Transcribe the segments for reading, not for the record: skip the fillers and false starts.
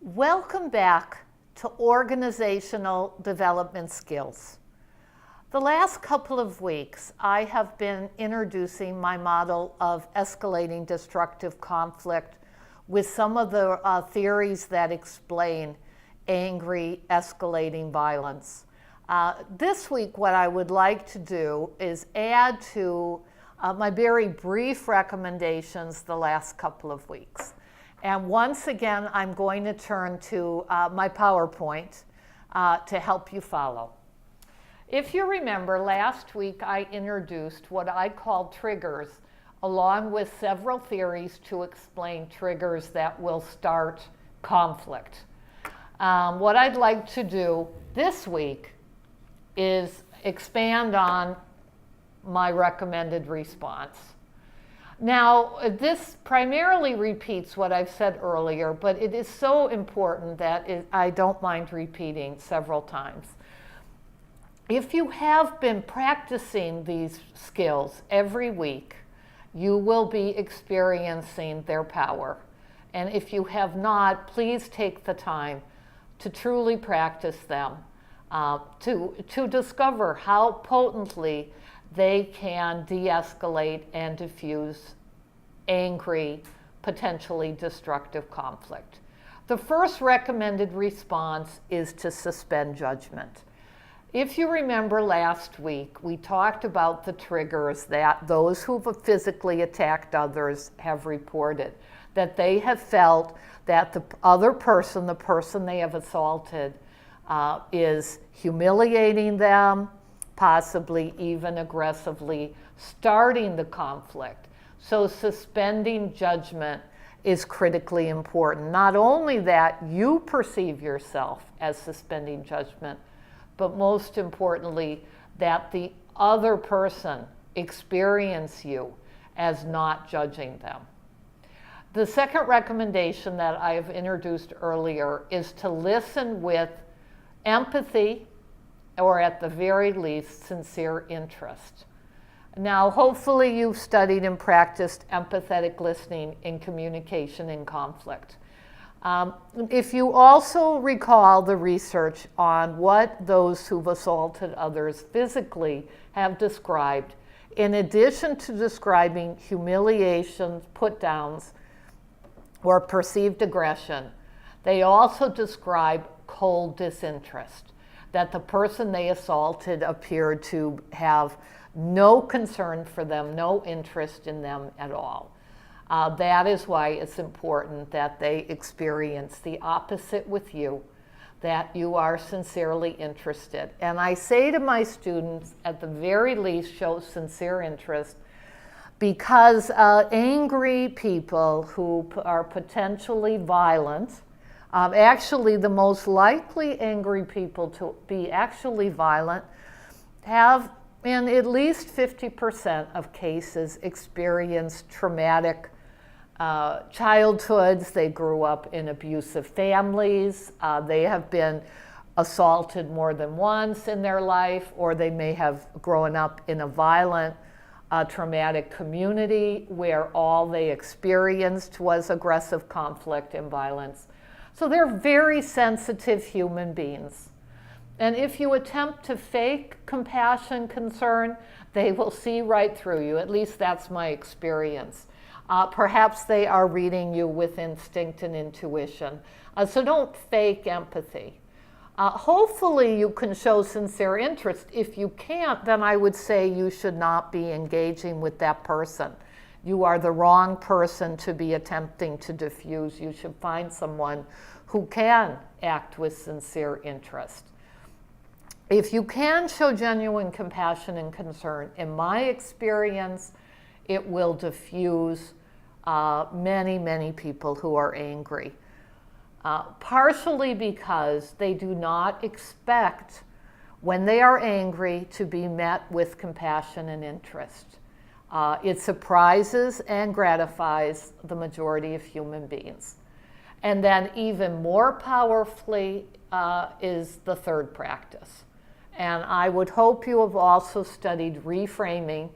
Welcome back to Organizational Development Skills. The last couple of weeks, I have been introducing my model of escalating destructive conflict with some of the theories that explain angry, escalating violence. This week, what I would like to do is add to my very brief recommendations the last couple of weeks. And once again, I'm going to turn to my PowerPoint to help you follow. If you remember, last week I introduced what I called triggers, along with several theories to explain triggers that will start conflict. What I'd like to do this week is expand on my recommended response. Now, this primarily repeats what I've said earlier, but it is so important that I don't mind repeating several times. If you have been practicing these skills every week, you will be experiencing their power. And if you have not, please take the time to truly practice them, to discover how potently they can de-escalate and diffuse angry, potentially destructive conflict. The first recommended response is to suspend judgment. If you remember last week, we talked about the triggers that those who've physically attacked others have reported, that they have felt that the other person, the person they have assaulted, is humiliating them, possibly even aggressively starting the conflict. So suspending judgment is critically important. Not only that you perceive yourself as suspending judgment, but most importantly, that the other person experience you as not judging them. The second recommendation that I have introduced earlier is to listen with empathy, or at the very least, sincere interest. Now, hopefully you've studied and practiced empathetic listening in communication in conflict. If you also recall the research on what those who've assaulted others physically have described, in addition to describing humiliations, put-downs, or perceived aggression, they also describe cold disinterest, that the person they assaulted appeared to have no concern for them, no interest in them at all. That is why it's important that they experience the opposite with you, that you are sincerely interested. And I say to my students, at the very least, show sincere interest, because angry people who are potentially violent, actually the most likely angry people to be actually violent, have in at least 50% of cases experienced traumatic childhoods. They grew up in abusive families. They have been assaulted more than once in their life, or they may have grown up in a violent, traumatic community where all they experienced was aggressive conflict and violence. So they're very sensitive human beings. And if you attempt to fake compassion, concern, they will see right through you. At least that's my experience. Perhaps they are reading you with instinct and intuition. So don't fake empathy. Hopefully you can show sincere interest. If you can't, then I would say you should not be engaging with that person. You are the wrong person to be attempting to diffuse. You should find someone who can act with sincere interest. If you can show genuine compassion and concern, in my experience, it will diffuse many, many people who are angry. Partially because they do not expect, when they are angry, to be met with compassion and interest. It surprises and gratifies the majority of human beings. And then even more powerfully is the third practice. And I would hope you have also studied reframing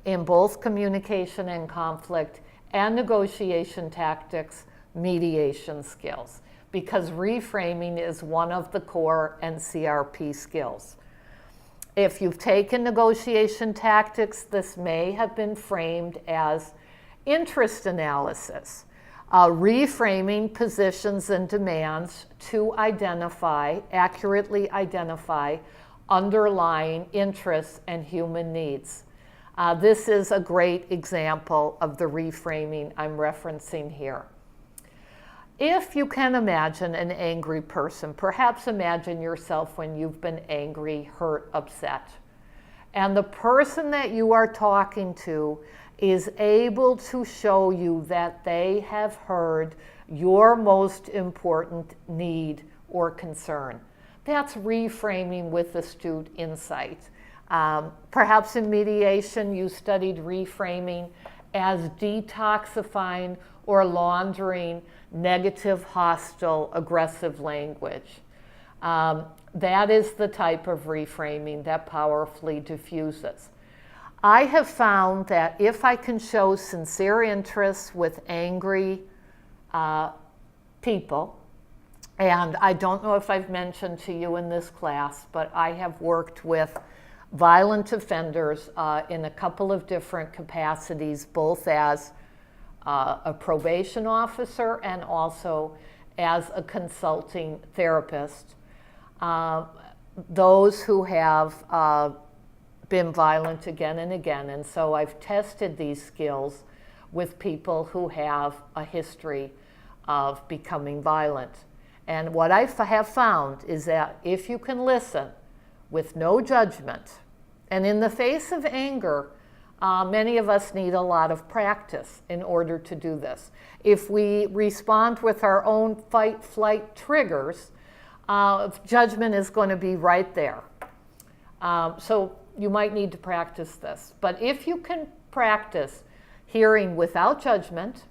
in both communication and conflict and negotiation tactics, mediation skills. because reframing is one of the core NCRP skills. If you've taken negotiation tactics, this may have been framed as interest analysis, reframing positions and demands to accurately identify underlying interests and human needs. This is a great example of the reframing I'm referencing here. If you can imagine an angry person, perhaps imagine yourself when you've been angry, hurt, upset, and the person that you are talking to is able to show you that they have heard your most important need or concern. That's reframing with astute insight. Perhaps in mediation you studied reframing as detoxifying or laundering negative, hostile, aggressive language. That is the type of reframing that powerfully diffuses. I have found that if I can show sincere interest with angry people, and I don't know if I've mentioned to you in this class, but I have worked with violent offenders in a couple of different capacities, both as a probation officer and also as a consulting therapist. Those who have been violent again and again, and so I've tested these skills with people who have a history of becoming violent. And what I have found is that if you can listen with no judgment, and in the face of anger, many of us need a lot of practice in order to do this. If we respond with our own fight-flight triggers, judgment is going to be right there. So you might need to practice this. But if you can practice hearing without judgment,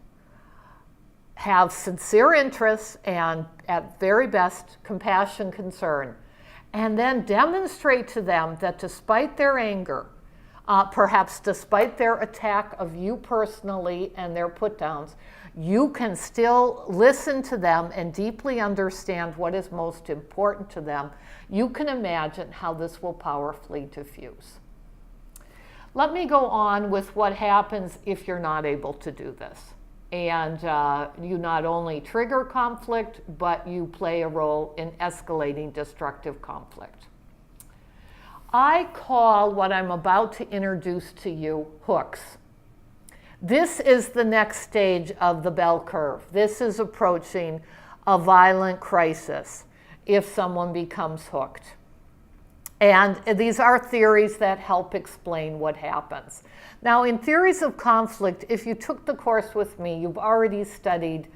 have sincere interest, and at very best, compassion, concern, and then demonstrate to them that despite their anger, perhaps despite their attack of you personally and their put-downs, you can still listen to them and deeply understand what is most important to them. You can imagine how this will powerfully diffuse. Let me go on with what happens if you're not able to do this. And you not only trigger conflict, but you play a role in escalating destructive conflict. I call what I'm about to introduce to you hooks. This is the next stage of the bell curve. This is approaching a violent crisis if someone becomes hooked. And these are theories that help explain what happens. Now, in theories of conflict, if you took the course with me, you've already studied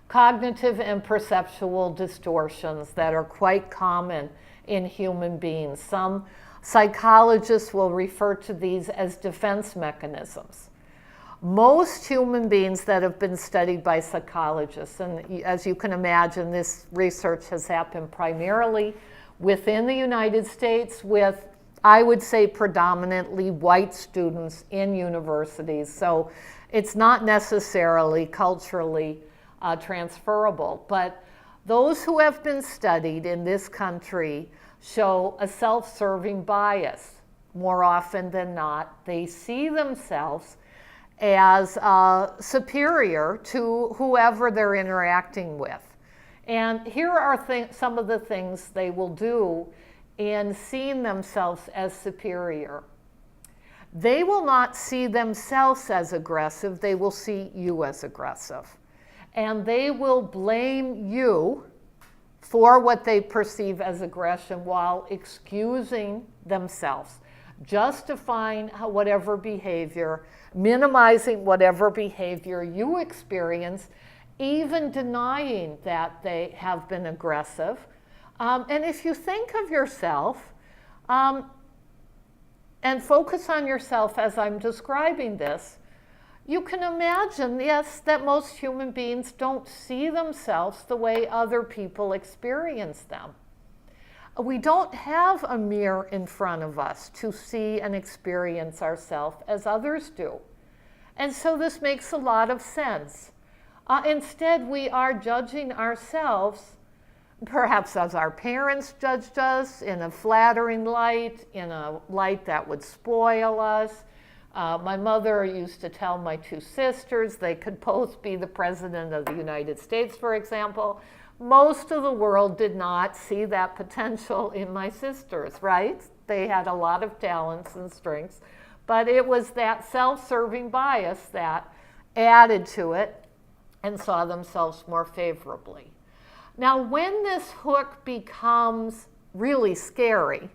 cognitive and perceptual distortions that are quite common in human beings. Some psychologists will refer to these as defense mechanisms. Most human beings that have been studied by psychologists, and as you can imagine, this research has happened primarily within the United States with, I would say, predominantly white students in universities. So it's not necessarily culturally transferable. But those who have been studied in this country show a self-serving bias. More often than not, they see themselves as superior to whoever they're interacting with. And here are some of the things they will do in seeing themselves as superior. They will not see themselves as aggressive, they will see you as aggressive. And they will blame you for what they perceive as aggression while excusing themselves, justifying whatever behavior, minimizing whatever behavior you experience, even denying that they have been aggressive. And if you think of yourself and focus on yourself as I'm describing this, you can imagine, yes, that most human beings don't see themselves the way other people experience them. We don't have a mirror in front of us to see and experience ourselves as others do. And so this makes a lot of sense. Instead, we are judging ourselves, perhaps as our parents judged us, in a flattering light, in a light that would spoil us. My mother used to tell my two sisters they could both be the president of the United States, for example. Most of the world did not see that potential in my sisters, right? They had a lot of talents and strengths, but it was that self-serving bias that added to it and saw themselves more favorably. Now, when this hook becomes really scary,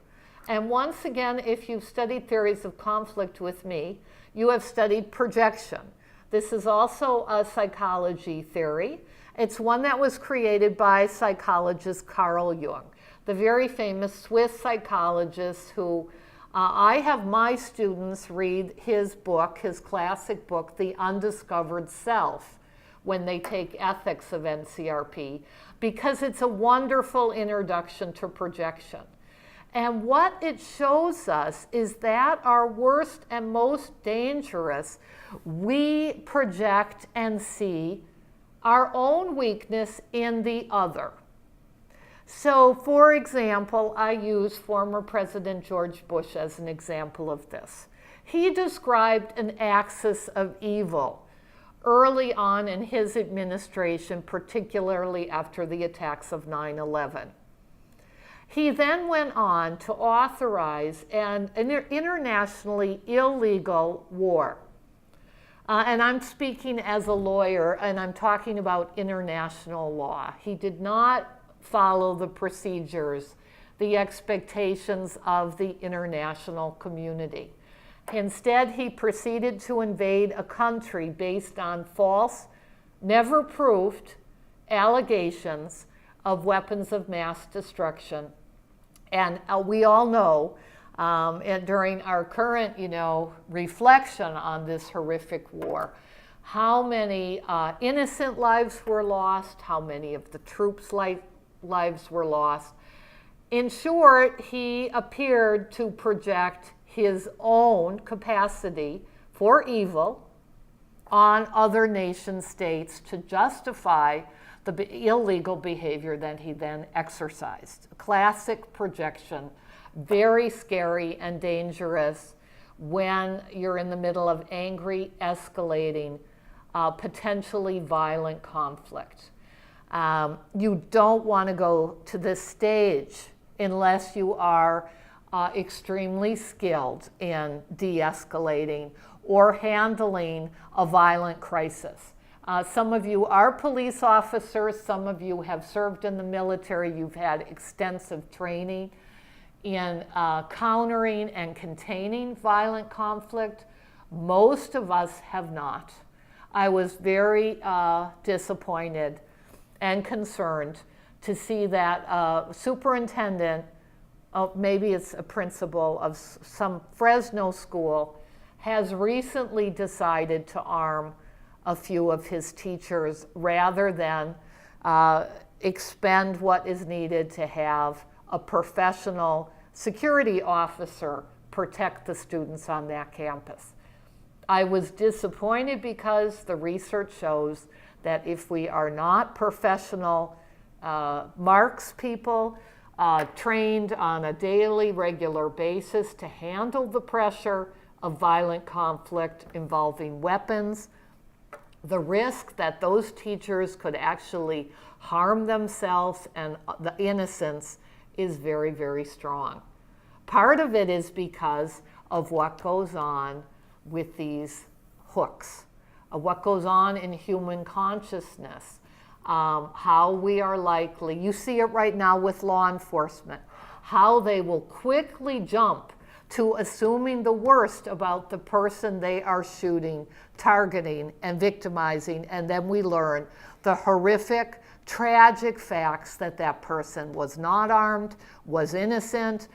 and once again, if you've studied theories of conflict with me, you have studied projection. This is also a psychology theory. It's one that was created by psychologist Carl Jung, the very famous Swiss psychologist who I have my students read his book, his classic book, The Undiscovered Self, when they take ethics of NCRP, because it's a wonderful introduction to projection. And what it shows us is that our worst and most dangerous, we project and see our own weakness in the other. So, for example, I use former President George Bush as an example of this. He described an axis of evil early on in his administration, particularly after the attacks of 9/11. He then went on to authorize an internationally illegal war. And I'm speaking as a lawyer, and I'm talking about international law. He did not follow the procedures, the expectations of the international community. Instead, he proceeded to invade a country based on false, never proved allegations of weapons of mass destruction. And we all know, and during our current, reflection on this horrific war, how many innocent lives were lost, how many of the troops' lives were lost. In short, he appeared to project his own capacity for evil on other nation states to justify the illegal behavior that he then exercised. Classic projection, very scary and dangerous when you're in the middle of angry, escalating, potentially violent conflict. You don't want to go to this stage unless you are extremely skilled in de-escalating or handling a violent crisis. Some of you are police officers, some of you have served in the military, you've had extensive training in countering and containing violent conflict. Most of us have not. I was very disappointed and concerned to see that superintendent, maybe it's a principal of some Fresno school, has recently decided to arm a few of his teachers rather than expend what is needed to have a professional security officer protect the students on that campus. I was disappointed because the research shows that if we are not professional marks people, trained on a daily, regular basis to handle the pressure of violent conflict involving weapons, the risk that those teachers could actually harm themselves and the innocents is very, very strong. Part of it is because of what goes on with these hooks, of what goes on in human consciousness, how we are likely, you see it right now with law enforcement, how they will quickly jump to assuming the worst about the person they are shooting, targeting, and victimizing, and then we learn the horrific, tragic facts that that person was not armed, was innocent,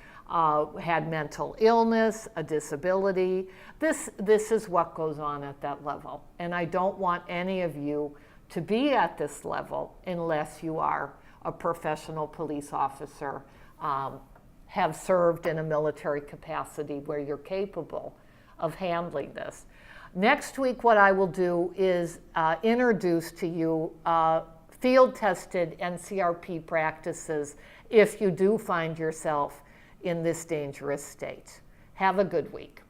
had mental illness, a disability. This is what goes on at that level. And I don't want any of you to be at this level unless you are a professional police officer, have served in a military capacity where you're capable of handling this. Next week, what I will do is introduce to you field-tested NCRP practices if you do find yourself in this dangerous state. Have a good week.